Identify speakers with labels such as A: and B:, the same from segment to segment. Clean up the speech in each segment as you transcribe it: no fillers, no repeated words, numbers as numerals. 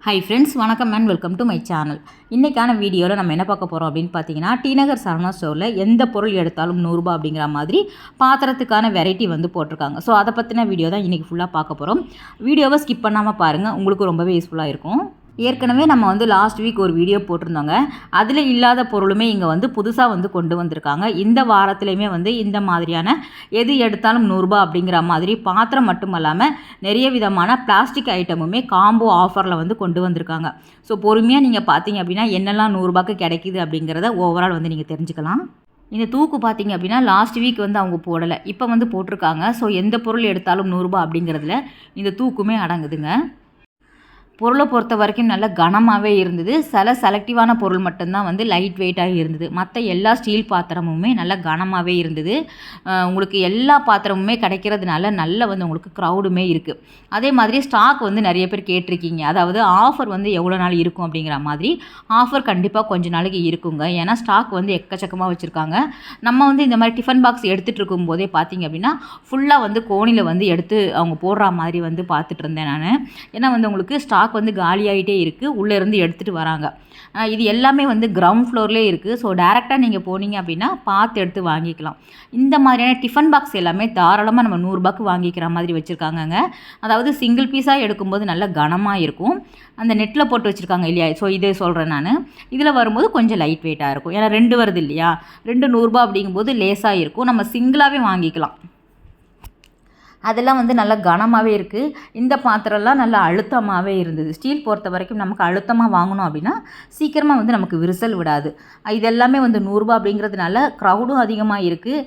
A: Hi friends, வணக்கம் and welcome to my channel. இன்றைக்கான வீடியோவில் நம்ம என்ன பார்க்க போகிறோம் அப்படின்னு பார்த்தீங்கன்னா, டி நகர் சரவணா ஸ்டோரில் எந்த பொருள் எடுத்தாலும் 100 அப்படிங்கிற மாதிரி பாத்திரத்துக்கான வெரைட்டி வந்து போட்டிருக்காங்க. ஸோ அதை பற்றின வீடியோ தான் இன்றைக்கி ஃபுல்லாக பார்க்க போகிறோம். வீடியோவை ஸ்கிப் பண்ணாமல் பாருங்கள், உங்களுக்கு ரொம்பவே யூஸ்ஃபுல்லாக இருக்கும். ஏற்கனவே நம்ம வந்து லாஸ்ட் வீக் ஒரு வீடியோ போட்டிருந்தோங்க. அதில் இல்லாத பொருளுமே இங்கே வந்து புதுசாக வந்து கொண்டு வந்திருக்காங்க. இந்த வாரத்துலேயுமே வந்து இந்த மாதிரியான எது எடுத்தாலும் 100 அப்படிங்கிற மாதிரி பாத்திரம் மட்டும் இல்லாமல் நிறைய விதமான பிளாஸ்டிக் ஐட்டமுமே காம்போ ஆஃபரில் வந்து கொண்டு வந்திருக்காங்க. ஸோ பொறுமையாக நீங்கள் பார்த்தீங்க அப்படின்னா என்னெல்லாம் 100 கிடைக்கிது அப்படிங்கிறத ஓவரால் வந்து நீங்கள் தெரிஞ்சுக்கலாம். இந்த தூக்கு பார்த்தீங்க அப்படின்னா லாஸ்ட் வீக் வந்து அவங்க போடலை, இப்போ வந்து போட்டிருக்காங்க. ஸோ எந்த பொருள் எடுத்தாலும் 100 அப்படிங்கிறதுல இந்த தூக்குமே அடங்குதுங்க. பொருளை பொறுத்த வரைக்கும் நல்ல கனமாகவே இருந்தது. சில செலக்டிவான பொருள் மட்டும்தான் வந்து லைட் வெயிட்டாக இருந்தது. மற்ற எல்லா ஸ்டீல் பாத்திரமுமே நல்ல கனமாகவே இருந்தது. உங்களுக்கு எல்லா பாத்திரமுமே கிடைக்கிறதுனால நல்ல வந்து உங்களுக்கு க்ரௌடுமே இருக்குது. அதே மாதிரி ஸ்டாக் வந்து நிறைய பேர் கேட்டிருக்கீங்க. அதாவது ஆஃபர் வந்து எவ்வளோ நாள் இருக்கும் அப்படிங்கிற மாதிரி. ஆஃபர் கண்டிப்பாக கொஞ்ச நாளைக்கு இருக்குங்க. ஏன்னா ஸ்டாக் வந்து எக்கச்சக்கமாக வச்சுருக்காங்க. நம்ம வந்து இந்த மாதிரி டிஃபன் பாக்ஸ் எடுத்துகிட்டு இருக்கும்போதே பார்த்தீங்க அப்படின்னா ஃபுல்லாக வந்து கோணியில் வந்து எடுத்து அவங்க போடுற மாதிரி வந்து பார்த்துட்டு இருந்தேன் நான். ஏன்னா வந்து உங்களுக்கு ஸ்டாக் வந்து காலியாகிட்டே இருக்குது, உள்ளேருந்து எடுத்துகிட்டு வராங்க. இது எல்லாமே வந்து கிரவுண்ட் ஃப்ளோர்லேயே இருக்குது. ஸோ டேரெக்டாக நீங்கள் போனீங்க அப்படின்னா பார்த்து எடுத்து வாங்கிக்கலாம். இந்த மாதிரியான டிஃபன் பாக்ஸ் எல்லாமே தாராளமாக நம்ம 100 வாங்கிக்கிற மாதிரி வச்சுருக்காங்கங்க. அதாவது சிங்கிள் பீஸாக எடுக்கும்போது நல்ல கனமாக இருக்கும். அந்த நெட்டில் போட்டு வச்சுருக்காங்க இல்லையா, ஸோ இதே சொல்கிறேன் நான். இதில் வரும்போது கொஞ்சம் லைட் வெயிட்டாக இருக்கும். ஏன்னா 2 வருது இல்லையா, 2 100 அப்படிங்கும்போது லேஸாக இருக்கும். நம்ம சிங்கிளாகவே வாங்கிக்கலாம். அதெல்லாம் வந்து நல்லா கனமாகவே இருக்குது. இந்த பாத்திரம்லாம் நல்லா அழுத்தமாகவே இருந்தது. ஸ்டீல் பொறுத்த வரைக்கும் நமக்கு அழுத்தமாக வாங்கணும் அப்படின்னா சீக்கிரமாக வந்து நமக்கு விரிசல் விடாது. இதெல்லாமே வந்து 100 அப்படிங்கிறதுனால க்ரௌடும் அதிகமாக இருக்குது.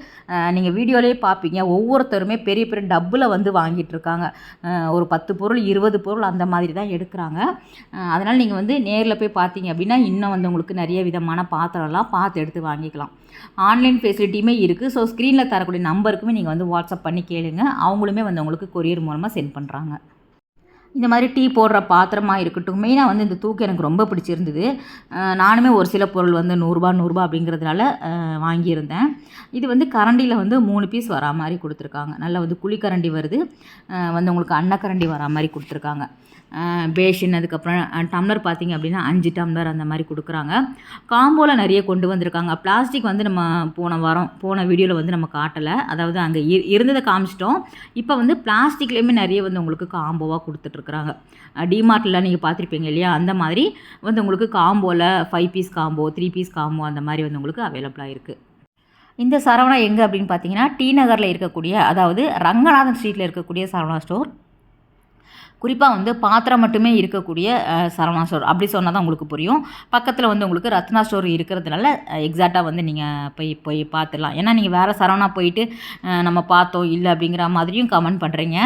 A: நீங்கள் வீடியோலேயே பார்ப்பீங்க, ஒவ்வொருத்தருமே பெரிய பெரிய டப்பில் வந்து வாங்கிட்டு இருக்காங்க. ஒரு 10 பொருள் 20 பொருள் அந்த மாதிரி தான் எடுக்கிறாங்க. அதனால் நீங்கள் வந்து நேரில் போய் பார்த்தீங்க அப்படின்னா இன்னும் வந்து உங்களுக்கு நிறைய விதமான பாத்திரம்லாம் பார்த்து எடுத்து வாங்கிக்கலாம். ஆன்லைன் ஃபெசிலிட்டியுமே இருக்குது. ஸோ ஸ்க்ரீனில் தரக்கூடிய நம்பருக்குமே நீங்கள் வந்து வாட்ஸ்அப் பண்ணி கேளுங்க. அவங்களுமே வந்து உங்களுக்கு கொரியர் மூலமாக சென்ட் பண்ணுறாங்க. இந்த மாதிரி டீ போடுற பாத்திரமாக இருக்கட்டும், மெயினாக வந்து இந்த தூக்கு எனக்கு ரொம்ப பிடிச்சிருந்தது. நானுமே ஒரு சில பொருள் வந்து 100 அப்படிங்கிறதுனால வாங்கியிருந்தேன். இது வந்து கரண்டியில் வந்து 3 பீஸ் வரா மாதிரி கொடுத்துருக்காங்க. நல்லா வந்து குழிக்கரண்டி வருது, வந்து உங்களுக்கு அன்னக்கரண்டி வரா மாதிரி கொடுத்துருக்காங்க. பேஷன், அதுக்கப்புறம் டம்ளர் பார்த்திங்க அப்படின்னா 5 டம்ளர் அந்த மாதிரி கொடுக்குறாங்க. காம்போவில் நிறைய கொண்டு வந்திருக்காங்க. பிளாஸ்டிக் வந்து நம்ம போன வீடியோவில் வந்து நம்ம காட்டலை. அதாவது அங்கே இருந்ததை காமிச்சிட்டோம். இப்போ வந்து பிளாஸ்டிக்லேயுமே நிறைய வந்து உங்களுக்கு காம்போவாக கொடுத்துட்ருக்குறாங்க. டிமார்ட்டில் நீங்கள் பார்த்துருப்பீங்க இல்லையா, அந்த மாதிரி வந்து உங்களுக்கு காம்போவில் 5 பீஸ் காம்போ, 3 பீஸ் காம்போ அந்த மாதிரி வந்து உங்களுக்கு அவைலபிளாக இருக்குது. இந்த சரவணா எங்கே அப்படின்னு பார்த்தீங்கன்னா டி நகரில் இருக்கக்கூடிய, அதாவது ரங்கநாதன் ஸ்ட்ரீட்டில் இருக்கக்கூடிய சரவணா ஸ்டோர். குறிப்பாக வந்து பாத்திரம் மட்டுமே இருக்கக்கூடிய சரவணா ஸ்டோர் அப்படி சொன்னால் தான் உங்களுக்கு புரியும். பக்கத்தில் வந்து உங்களுக்கு ரத்னா ஸ்டோர் இருக்கிறதுனால எக்ஸாக்டாக வந்து நீங்கள் போய் பார்த்துடலாம். ஏன்னா நீங்கள் வேறு சரவணா போயிட்டு நம்ம பார்த்தோம் இல்லை அப்படிங்கிற மாதிரியும் கமெண்ட் பண்ணுறீங்க.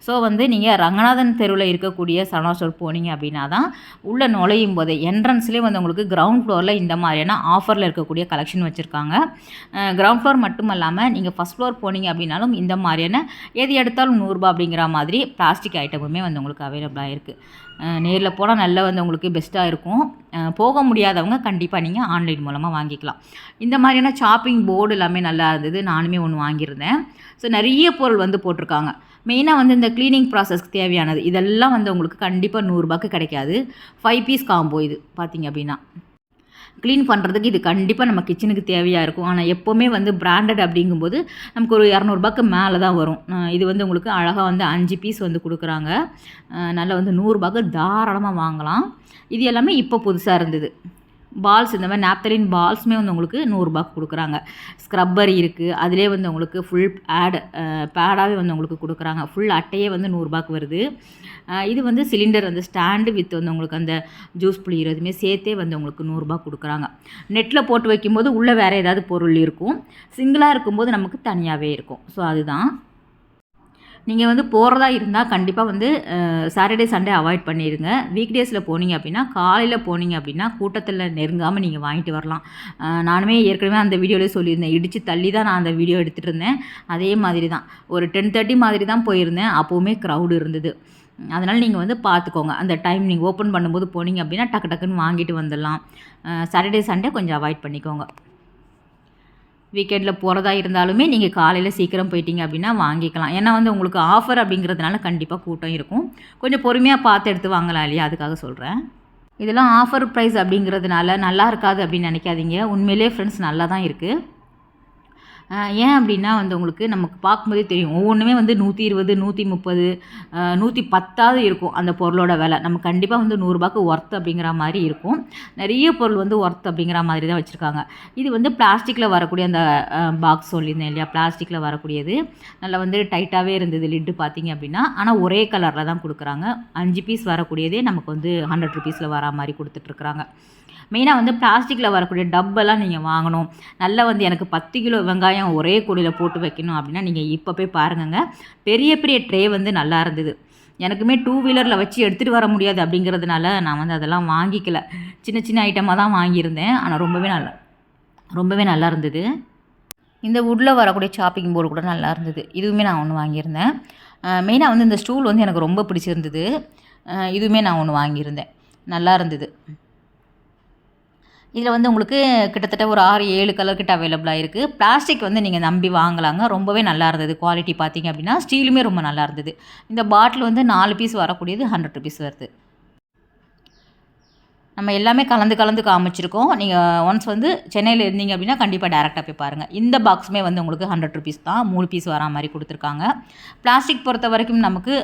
A: ஸோ வந்து நீங்கள் ரங்கநாதன் தெருவில் இருக்கக்கூடிய சரவணா ஸ்டோர் போனீங்க அப்படின்னா தான் உள்ளே நுழையும் போதே என்ட்ரன்ஸ்லேயே வந்து உங்களுக்கு கிரவுண்ட் ஃப்ளோரில் இந்த மாதிரியான ஆஃபரில் இருக்கக்கூடிய கலெக்ஷன் வச்சுருக்காங்க. கிரவுண்ட் ஃப்ளோர் மட்டும் இல்லாமல் நீங்கள் ஃபஸ்ட் ஃப்ளோர் போனீங்க அப்படின்னாலும் இந்த மாதிரியான எது எடுத்தாலும் 100 அப்படிங்கிற மாதிரி பிளாஸ்டிக் ஐட்டமுமே வந்து உங்களுக்கு அவைலபிளாக இருக்குது. நேரில் போனால் நல்லா வந்து உங்களுக்கு பெஸ்ட்டாக இருக்கும். போக முடியாதவங்க கண்டிப்பாக நீங்கள் ஆன்லைன் மூலமாக வாங்கிக்கலாம். இந்த மாதிரியான ஷாப்பிங் போர்டு எல்லாமே நல்லா இருந்தது. நானுமே ஒன்று வாங்கியிருந்தேன். ஸோ நிறைய பொருள் வந்து போட்டிருக்காங்க. மெயினாக வந்து இந்த க்ளீனிங் ப்ராசஸ்க்கு தேவையானது இதெல்லாம் வந்து உங்களுக்கு கண்டிப்பாக 100 கிடைக்காது. 5 பீஸ் காம்போ இது பார்த்திங்க அப்படின்னா க்ளீன் பண்ணுறதுக்கு இது கண்டிப்பாக நம்ம கிச்சனுக்கு தேவையாக இருக்கும். ஆனால் எப்போவுமே வந்து பிராண்டட் அப்படிங்கும்போது நமக்கு ஒரு 200 மேலே தான் வரும். இது வந்து உங்களுக்கு அழகாக வந்து 5 பீஸ் வந்து கொடுக்குறாங்க. நல்லா வந்து 100 தாராளமாக வாங்கலாம். இது எல்லாமே இப்போ புதுசாக இருந்தது. பால்ஸ், இந்த மாதிரி நாப்தலின் பால்ஸுமே வந்து உங்களுக்கு 100 கொடுக்குறாங்க. ஸ்க்ரப்பர் இருக்குது. அதிலே வந்து உங்களுக்கு ஃபுல் பேடாகவே வந்து உங்களுக்கு கொடுக்குறாங்க. ஃபுல் அட்டையே வந்து 100 வருது. இது வந்து சிலிண்டர் வந்து ஸ்டாண்டு வித் வந்து உங்களுக்கு அந்த ஜூஸ் புளிகிறதுமே சேர்த்தே வந்து உங்களுக்கு 100 கொடுக்குறாங்க. நெட்டில் போட்டு வைக்கும்போது உள்ளே வேறு ஏதாவது பொருள் இருக்கும். சிங்கிளாக இருக்கும்போது நமக்கு தனியாகவே இருக்கும். ஸோ அதுதான். நீங்கள் வந்து போகிறதா இருந்தால் கண்டிப்பாக வந்து சாட்டர்டே சண்டே அவாய்ட் பண்ணிடுங்க. வீக் டேஸில் போனீங்க அப்படின்னா காலையில் போனீங்க அப்படின்னா கூட்டத்தில் நெருங்காமல் நீங்கள் வாங்கிட்டு வரலாம். நானுமே ஏற்கனவே அந்த வீடியோவிலே சொல்லியிருந்தேன், இடித்து தள்ளி தான் நான் அந்த வீடியோ எடுத்துகிட்டு இருந்தேன். அதே மாதிரி தான் ஒரு 10:30 மாதிரி தான் போயிருந்தேன். அப்போவுமே க்ரௌடு இருந்தது. அதனால் நீங்கள் வந்து பார்த்துக்கோங்க. அந்த டைம் நீங்கள் ஓப்பன் பண்ணும்போது போனீங்க அப்படின்னா டக்கு டக்குன்னு வாங்கிட்டு வந்துடலாம். சாட்டர்டே சண்டே கொஞ்சம் அவாய்ட் பண்ணிக்கோங்க. வீக்கெண்டில் போகிறதா இருந்தாலுமே நீங்கள் காலையில் சீக்கிரம் போயிட்டீங்க அப்படின்னா வாங்கிக்கலாம். ஏன்னா வந்து உங்களுக்கு ஆஃபர் அப்படிங்கிறதுனால கண்டிப்பாக கூட்டம் இருக்கும். கொஞ்சம் பொறுமையாக பார்த்து எடுத்து வாங்கலாம் இல்லையா, அதுக்காக சொல்கிறேன். இதெல்லாம் ஆஃபர் ப்ரைஸ் அப்படிங்கிறதுனால நல்லா இருக்காது அப்படின்னு நினைக்காதீங்க. உண்மையிலே ஃப்ரெண்ட்ஸ் நல்லா தான் இருக்குது. ஏன் அப்படின்னா வந்து உங்களுக்கு நமக்கு பார்க்கும்போதே தெரியும். ஒவ்வொன்றுமே வந்து 120, 130, 110 இருக்கும் அந்த பொருளோட விலை. நம்ம கண்டிப்பாக வந்து ரூ. 100க்கு ஒர்த் அப்படிங்கிற மாதிரி இருக்கும். நிறைய பொருள் வந்து ஒர்த் அப்படிங்கிற மாதிரி தான் வச்சுருக்காங்க. இது வந்து பிளாஸ்டிக்கில் வரக்கூடிய அந்த பாக்ஸ் சொல்லியிருந்தேன் இல்லையா, பிளாஸ்டிக்கில் வரக்கூடியது. நல்லா வந்து டைட்டாகவே இருந்தது லிட்டு பார்த்தீங்க அப்படின்னா. ஆனால் ஒரே கலரில் தான் கொடுக்குறாங்க. 5 பீஸ் வரக்கூடியதே நமக்கு வந்து 100 ருபீஸில் வரா மாதிரி கொடுத்துட்ருக்குறாங்க. மெயினாக வந்து பிளாஸ்டிக்கில் வரக்கூடிய டப்பெல்லாம் நீங்கள் வாங்கணும். நல்லா வந்து எனக்கு 10 கிலோ வெங்காயம் ஒரே கூடையில் போட்டு வைக்கணும் அப்படின்னா நீங்கள் இப்போ போய் பாருங்கங்க. பெரிய பெரிய ட்ரே வந்து நல்லா இருந்தது. எனக்குமே 2 வீலரில் வச்சு எடுத்துகிட்டு வர முடியாது அப்படிங்கிறதுனால நான் வந்து அதெல்லாம் வாங்கிக்கல. சின்ன சின்ன ஐட்டமாக தான் வாங்கியிருந்தேன். ஆனால் ரொம்பவே நல்லா இருந்தது. இந்த வுட்டில் வரக்கூடிய சாப்பிங் போர்டு கூட நல்லா இருந்தது. இதுவுமே நான் ஒன்று வாங்கியிருந்தேன். மெயினாக வந்து இந்த ஸ்டூல் வந்து எனக்கு ரொம்ப பிடிச்சிருந்தது. இதுவுமே நான் ஒன்று வாங்கியிருந்தேன். நல்லா இருந்தது. இதில் வந்து உங்களுக்கு கிட்டத்தட்ட ஒரு 6, 7 கலர் கிட்ட அவைலபிளாக இருக்குது. பிளாஸ்டிக் வந்து நீங்கள் நம்பி வாங்கலாங்க. ரொம்பவே நல்லா இருந்தது. குவாலிட்டி பார்த்தீங்க அப்படின்னா ஸ்டீலுமே ரொம்ப நல்லா இருந்தது. இந்த பாட்டில் வந்து 4 பீஸ் வரக்கூடியது 100 ருபீஸ் வருது. நம்ம எல்லாமே கலந்து காமிச்சிருக்கோம். நீங்கள் ஒன்ஸ் வந்து சென்னையில் இருந்தீங்க அப்படின்னா கண்டிப்பாக டேரெக்டாக போய் பாருங்கள். இந்த பாக்ஸுமே வந்து உங்களுக்கு 100 ருபீஸ் தான். 3 பீஸ் வரா மாதிரி கொடுத்துருக்காங்க. பிளாஸ்டிக் பொறுத்த வரைக்கும் நமக்கு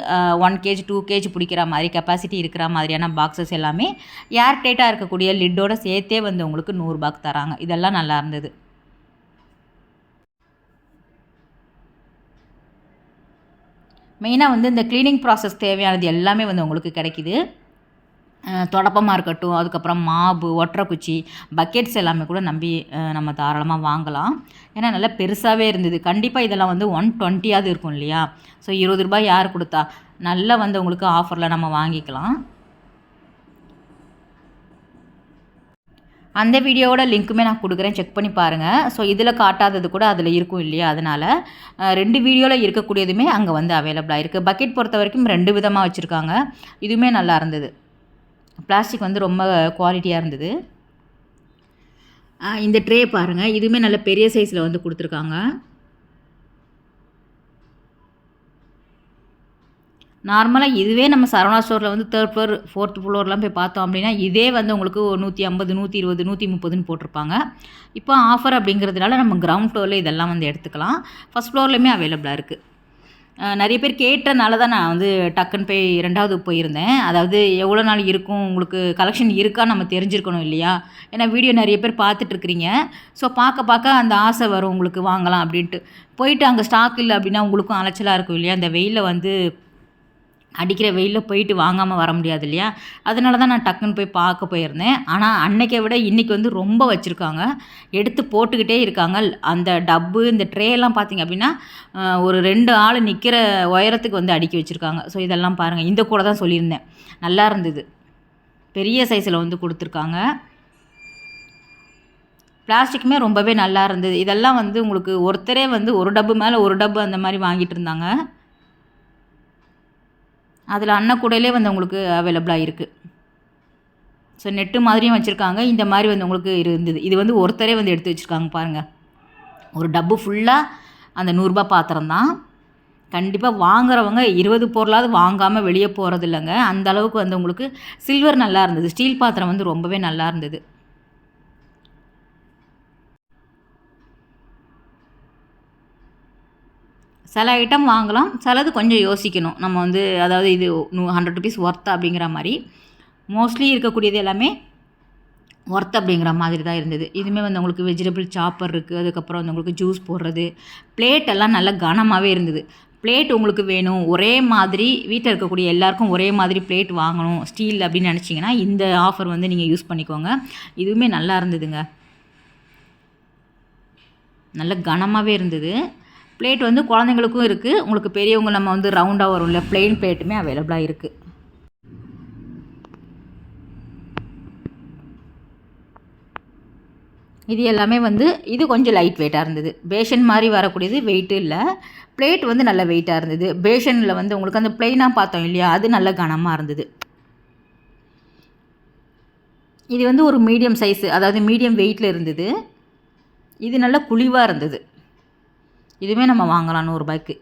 A: 1 கேஜி 2 கேஜி பிடிக்கிற மாதிரி கெப்பாசிட்டி இருக்கிற மாதிரியான பாக்ஸஸ் எல்லாமே ஏர் டைட்டாக இருக்கக்கூடிய லிட்டோட சேர்த்தே வந்து உங்களுக்கு 100 ரூபாய்க்கு தராங்க. இதெல்லாம் நல்லா இருந்தது. மெயினாக வந்து இந்த க்ளீனிங் ப்ராசஸ் தேவையானது எல்லாமே வந்து உங்களுக்கு கிடைக்கிது. தொடப்பமாக இருக்கட்டும், அதுக்கப்புறம் மாப்பு, ஒட்டறைக்குச்சி, பக்கெட்ஸ் எல்லாமே கூட நம்பி நம்ம தாராளமாக வாங்கலாம். ஏன்னா நல்லா பெருசாகவே இருந்தது. கண்டிப்பாக இதெல்லாம் வந்து 120 இருக்கும் இல்லையா. ஸோ 20 ரூபாய் யார் கொடுத்தா? நல்லா வந்து உங்களுக்கு ஆஃபரில் நம்ம வாங்கிக்கலாம். அந்த வீடியோவோட லிங்க்குமே நான் கொடுக்குறேன், செக் பண்ணி பாருங்கள். ஸோ இதில் காட்டாதது கூட அதில் இருக்கும் இல்லையா, அதனால் 2 வீடியோவில் இருக்கக்கூடியதுமே அங்கே வந்து அவைலபிளாக இருக்குது. பக்கெட் பொறுத்த வரைக்கும் 2 விதமாக வச்சுருக்காங்க. இதுவுமே நல்லா இருந்தது. பிளாஸ்டிக் வந்து ரொம்ப குவாலிட்டியாக இருந்தது. இந்த ட்ரே பாருங்கள், இதுவுமே நல்ல பெரிய சைஸில் வந்து கொடுத்துருக்காங்க. நார்மலாக இதுவே நம்ம சரவணா ஸ்டோரில் வந்து 3rd ஃப்ளோர் 4th ஃப்ளோர்லாம் போய் பார்த்தோம் அப்படின்னா இதே வந்து உங்களுக்கு 150, 120, 130ன்னு போட்டிருப்பாங்க. இப்போ ஆஃபர் அப்படிங்கிறதுனால நம்ம கிரவுண்ட் ஃப்ளோரில் இதெல்லாம் வந்து எடுத்துக்கலாம். ஃபஸ்ட் ஃப்ளோர்லேயுமே அவைலபிளாக இருக்குது. நிறைய பேர் கேட்டனால தான் நான் வந்து டக்குன்னு போய் 2வது போயிருந்தேன். அதாவது எவ்வளோ நாள் இருக்கும், உங்களுக்கு கலெக்ஷன் இருக்கான்னு நம்ம தெரிஞ்சிருக்கணும் இல்லையா. ஏன்னா வீடியோ நிறைய பேர் பார்த்துட்ருக்குறீங்க. ஸோ பார்க்க அந்த ஆசை வரும் உங்களுக்கு வாங்கலாம் அப்படின்ட்டு. போயிட்டு அங்கே ஸ்டாக் இல்லை அப்படின்னா உங்களுக்கும் அலைச்சலாக இருக்கும் இல்லையா. அந்த வெயிலில் வந்து அடிக்கிற வெயிலில் போயிட்டு வாங்காமல் வர முடியாது இல்லையா. அதனால தான் நான் டக்குன்னு போய் பார்க்க போயிருந்தேன். ஆனால் அன்னைக்கை விட இன்றைக்கி வந்து ரொம்ப வச்சுருக்காங்க, எடுத்து போட்டுக்கிட்டே இருக்காங்க. அந்த டப்பு இந்த ட்ரேலாம் பார்த்திங்க அப்படின்னா ஒரு 2 ஆள் நிற்கிற உயரத்துக்கு வந்து அடுக்கி வச்சுருக்காங்க. ஸோ இதெல்லாம் பாருங்கள், இந்த கூட தான் சொல்லியிருந்தேன், நல்லா இருந்தது. பெரிய சைஸில் வந்து கொடுத்துருக்காங்க. பிளாஸ்டிக்குமே ரொம்பவே நல்லா இருந்தது. இதெல்லாம் வந்து உங்களுக்கு ஒருத்தரே வந்து ஒரு டப்பு மேலே ஒரு டப்பு அந்த மாதிரி வாங்கிட்டு இருந்தாங்க. அதில் அன்னக்கூடையிலே வந்து உங்களுக்கு அவைலபிளாக இருக்குது. ஸோ நெட்டு மாதிரியும் வச்சுருக்காங்க. இந்த மாதிரி வந்து உங்களுக்கு இருந்தது. இது வந்து ஒருத்தரே வந்து எடுத்து வச்சுருக்காங்க பாருங்கள். ஒரு டப்பு ஃபுல்லாக அந்த 100 ரூபாய் பாத்திரம் தான். கண்டிப்பாக வாங்குறவங்க 20 பொருளாவது வாங்காமல் வெளியே போகிறது இல்லைங்க. அந்த அளவுக்கு வந்து உங்களுக்கு சில்வர் நல்லா இருந்தது. ஸ்டீல் பாத்திரம் வந்து ரொம்பவே நல்லா இருந்தது. சில ஐட்டம் வாங்கலாம், சிலது கொஞ்சம் யோசிக்கணும். நம்ம வந்து அதாவது இது 100 ருபீஸ் ஒர்த் அப்படிங்கிற மாதிரி. மோஸ்ட்லி இருக்கக்கூடியது எல்லாமே ஒர்த் அப்படிங்கிற மாதிரி தான் இருந்தது. இதுவுமே வந்து உங்களுக்கு வெஜிடபிள் சாப்பர் இருக்குது. அதுக்கப்புறம் வந்து உங்களுக்கு ஜூஸ் போடுறது, பிளேட் எல்லாம் நல்லா கனமாகவே இருந்தது. பிளேட் உங்களுக்கு வேணும் ஒரே மாதிரி, வீட்டில் இருக்கக்கூடிய எல்லாருக்கும் ஒரே மாதிரி பிளேட் வாங்கணும் ஸ்டீல் அப்படின்னு நினச்சிங்கன்னா இந்த ஆஃபர் வந்து நீங்கள் யூஸ் பண்ணிக்கோங்க. இதுவுமே நல்லா இருந்ததுங்க, நல்ல கனமாகவே இருந்தது. பிளேட் வந்து குழந்தைங்களுக்கும் இருக்குது, உங்களுக்கு பெரியவங்க நம்ம வந்து ரவுண்டாக வரும்ல ப்ளெயின் பிளேட்டுமே அவைலபிளாக இருக்குது. இது எல்லாமே வந்து இது கொஞ்சம் லைட் வெயிட்டாக இருந்தது. பேஷன் மாதிரி வரக்கூடியது வெயிட்டு இல்லை, பிளேட் வந்து நல்ல வெயிட்டாக இருந்தது. பேஷனில் வந்து உங்களுக்கு அந்த ப்ளெயினாக பார்த்தோம் இல்லையா, அது நல்ல கனமாக இருந்தது. இது வந்து ஒரு மீடியம் சைஸு, அதாவது மீடியம் வெயிட்டில் இருந்தது. இது நல்ல குழிவாக இருந்தது. இதுவுமே நம்ம வாங்கலாம் 100 ரூபாய்க்கு.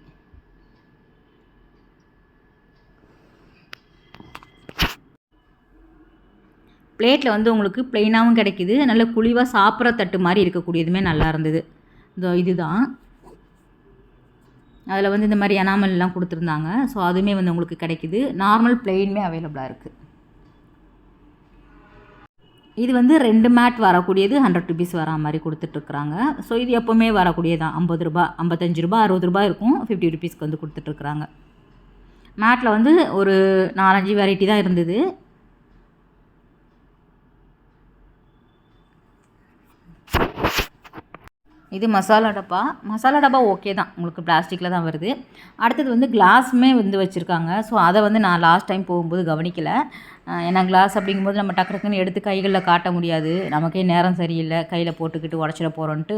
A: பிளேட்டில் வந்து உங்களுக்கு ப்ளெயினாகவும் கிடைக்கிது. நல்ல குழிவாக சாப்பிட்ற தட்டு மாதிரி இருக்கக்கூடியதுமே நல்லா இருந்தது. இதோ இதுதான். அதில் வந்து இந்த மாதிரி எனாமல்லாம் கொடுத்துருந்தாங்க. ஸோ அதுவுமே வந்து உங்களுக்கு கிடைக்கிது. நார்மல் ப்ளெயினுமே அவைலபிளாக இருக்குது. இது வந்து 2 மேட் வரக்கூடியது 100 ருபீஸ் வரா மாதிரி கொடுத்துட்ருக்குறாங்க. ஸோ இது எப்போவுமே வரக்கூடியதான். 50 ரூபா, 55 ரூபா, 60 ரூபா இருக்கும். 50 ருபீஸ்க்கு வந்து கொடுத்துட்ருக்குறாங்க. மேட்டில் வந்து ஒரு 4-5 வெரைட்டி தான் இருந்தது. இது மசாலா டப்பா. மசாலா டப்பா ஓகே தான், உங்களுக்கு பிளாஸ்டிக்கில் தான் வருது. அடுத்தது வந்து கிளாஸுமே வந்து வச்சுருக்காங்க. ஸோ அதை வந்து நான் லாஸ்ட் டைம் போகும்போது கவனிக்கலை. ஏன்னா கிளாஸ் அப்படிங்கும்போது நம்ம டக்கு டக்குன்னு எடுத்து கைகளில் காட்ட முடியாது. நமக்கே நேரம் சரியில்லை, கையில் போட்டுக்கிட்டு உடச்சிட போகிறோன்ட்டு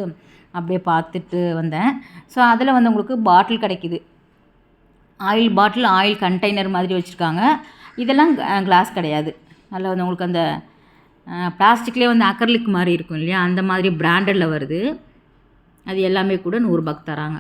A: அப்படியே பார்த்துட்டு வந்தேன். ஸோ அதில் வந்து உங்களுக்கு பாட்டில் கிடைக்கிது. ஆயில் பாட்டில், ஆயில் கண்டெய்னர் மாதிரி வச்சுருக்காங்க. இதெல்லாம் கிளாஸ் கிடையாது. அதில் வந்து உங்களுக்கு அந்த பிளாஸ்டிக்லேயே வந்து அக்ரிலிக் மாதிரி இருக்கும் இல்லையா, அந்த மாதிரி பிராண்டடில் வருது. அது எல்லாமே கூட 100 ரூபாய்க்கு தராங்க.